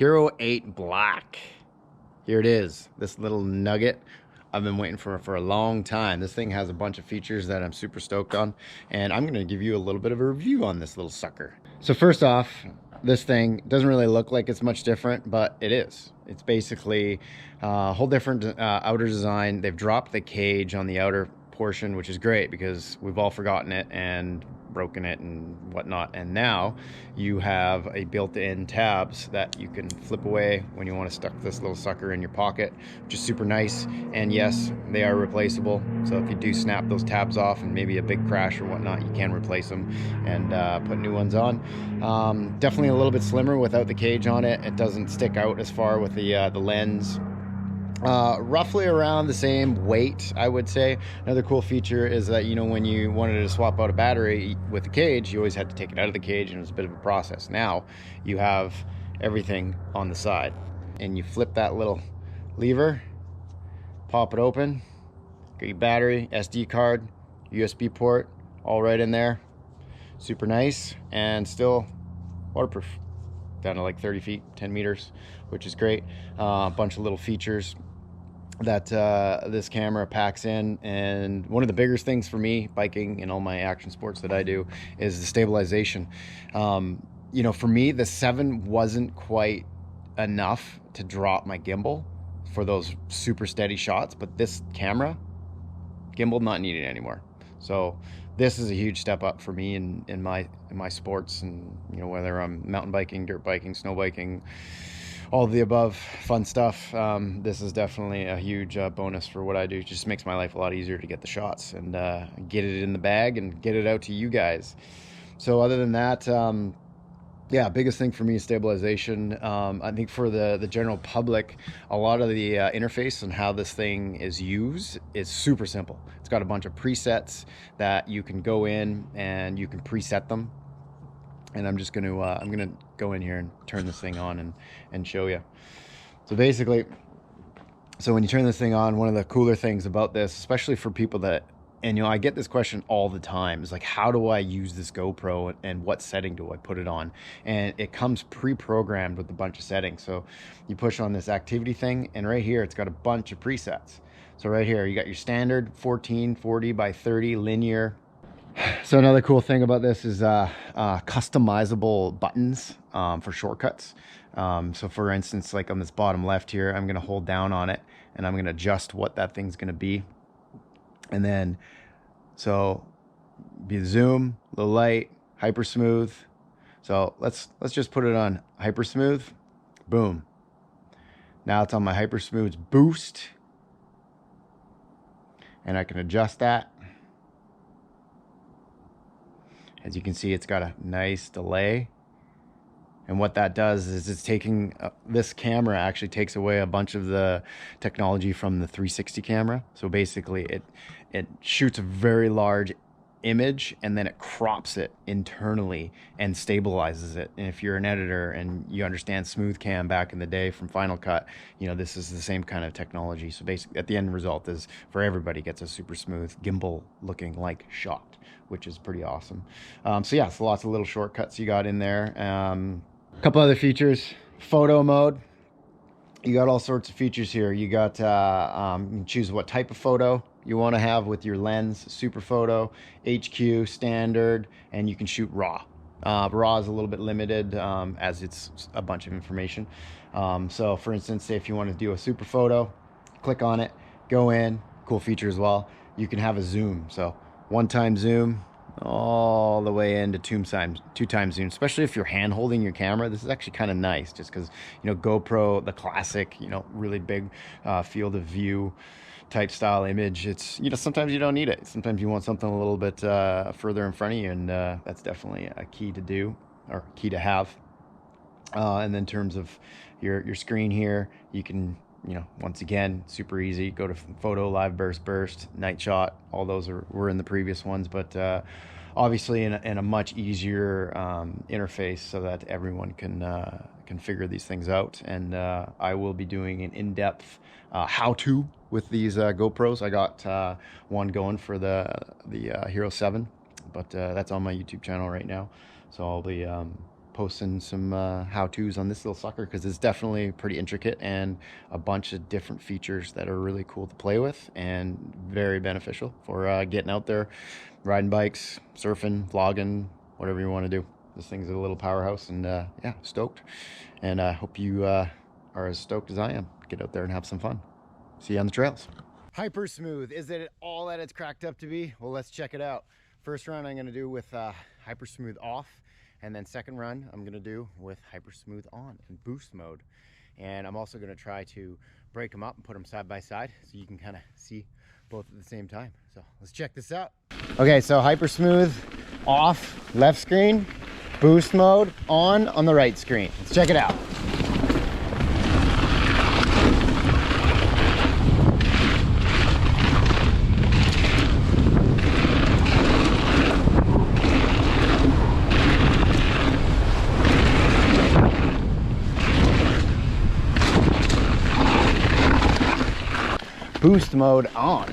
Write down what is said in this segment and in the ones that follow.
Hero 8 Black. Here it is, this little nugget. I've been waiting for a long time. This thing has a bunch of features that I'm super stoked on, and I'm gonna give you a little bit of a review on this little sucker. So first off, this thing doesn't really look like it's much different, but it is. It's basically a whole different outer design. They've dropped the cage on the outer portion, which is great because we've all forgotten it and broken it and whatnot, and now you have a built-in tabs that you can flip away when you want to stuff this little sucker in your pocket, which is super nice. And yes, they are replaceable, so if you do snap those tabs off and maybe a big crash or whatnot, you can replace them and put new ones on. Definitely a little bit slimmer without the cage on it. It doesn't stick out as far with the lens. Roughly around the same weight, I would say. Another cool feature is that, you know, when you wanted to swap out a battery with the cage, you always had to take it out of the cage, and it was a bit of a process. Now you have everything on the side, and you flip that little lever, pop it open, get your battery, SD card, USB port, all right in there. Super nice, and still waterproof down to like 30 feet, 10 meters, which is great. A bunch of little features that this camera packs in, and one of the biggest things for me biking and all my action sports that I do is the stabilization. You know, for me, the 7 wasn't quite enough to drop my gimbal for those super steady shots, but this camera, gimbal not needed anymore. So this is a huge step up for me in my sports, and you know, whether I'm mountain biking, dirt biking, snow biking, all of the above fun stuff. This is definitely a huge bonus for what I do. It just makes my life a lot easier to get the shots and get it in the bag and get it out to you guys. So other than that, yeah, biggest thing for me is stabilization. I think for the general public, a lot of the interface and how this thing is used is super simple. It's got a bunch of presets that you can go in and you can preset them. And I'm just gonna I'm gonna go in here and turn this thing on and show you. So basically, so when you turn this thing on, one of the cooler things about this, especially for people that, and you know, I get this question all the time, is like, how do I use this GoPro and what setting do I put it on? And it comes pre-programmed with a bunch of settings. So you push on this activity thing, and right here it's got a bunch of presets. So right here you got your standard 14, 40 by 30 linear. So another cool thing about this is customizable buttons for shortcuts. So for instance, like on this bottom left here, I'm gonna hold down on it and I'm gonna adjust what that thing's gonna be. And then, so be the zoom, low light, hyper smooth. So let's just put it on hyper smooth. Boom. Now it's on my hyper smooth boost, and I can adjust that. As you can see, it's got a nice delay. And what that does is it's taking, this camera actually takes away a bunch of the technology from the 360 camera. So basically it shoots a very large image and then it crops it internally and stabilizes it. And if you're an editor and you understand smooth cam back in the day from Final Cut, you know, this is the same kind of technology. So basically at the end result is for everybody gets a super smooth gimbal looking like shot, which is pretty awesome. So yeah, so lots of little shortcuts you got in there. A couple other features, photo mode. You got all sorts of features here. You got you can choose what type of photo you want to have with your lens, super photo, HQ, standard, and you can shoot raw. Raw is a little bit limited as it's a bunch of information. So for instance, say if you want to do a super photo, click on it, go in, cool feature as well. You can have a zoom. So one-time zoom, all the way into two-time zoom, especially if you're hand holding your camera. This is actually kind of nice just because, you know, GoPro, the classic, you know, really big field of view type style image, it's, you know, sometimes you don't need it. Sometimes you want something a little bit further in front of you, and that's definitely a key to do, or key to have. And then in terms of your screen here, you can, you know, once again, super easy, go to photo, live burst, night shot. All those were in the previous ones, but obviously in a much easier interface so that everyone can figure these things out. And I will be doing an in-depth how-to with these GoPros. I got one going for the Hero 7, but that's on my YouTube channel right now. So I'll be posting some how-tos on this little sucker because it's definitely pretty intricate and a bunch of different features that are really cool to play with and very beneficial for getting out there, riding bikes, surfing, vlogging, whatever you want to do. This thing's a little powerhouse, and yeah, stoked. And I hope you are as stoked as I am. Get out there and have some fun. See you on the trails. Hyper smooth. Is it all that it's cracked up to be? Well, let's check it out. First run I'm gonna do with hyper smooth off, and then second run I'm gonna do with hyper smooth on in boost mode. And I'm also gonna try to break them up and put them side by side so you can kind of see both at the same time. So let's check this out. Okay, so hyper smooth off left screen, boost mode on the right screen. Let's check it out. Boost mode on.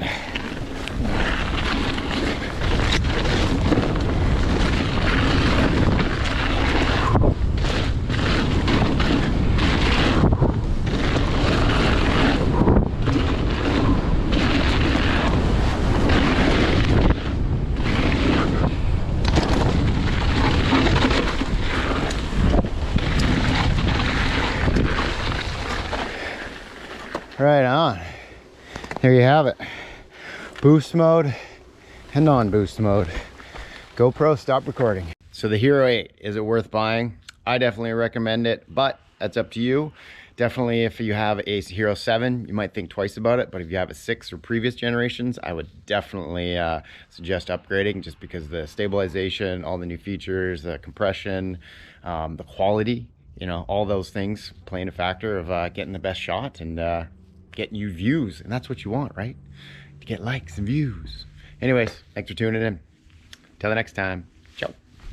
Right on. There you have it. Boost mode and non-boost mode. GoPro, stop recording. So the Hero 8, is it worth buying? I definitely recommend it, but that's up to you. Definitely if you have a Hero 7, you might think twice about it, but if you have a 6 or previous generations, I would definitely suggest upgrading, just because the stabilization, all the new features, the compression, the quality, you know, all those things playing a factor of getting the best shot and getting you views, and that's what you want, right? To get likes and views. Anyways, thanks for tuning in. Till the next time.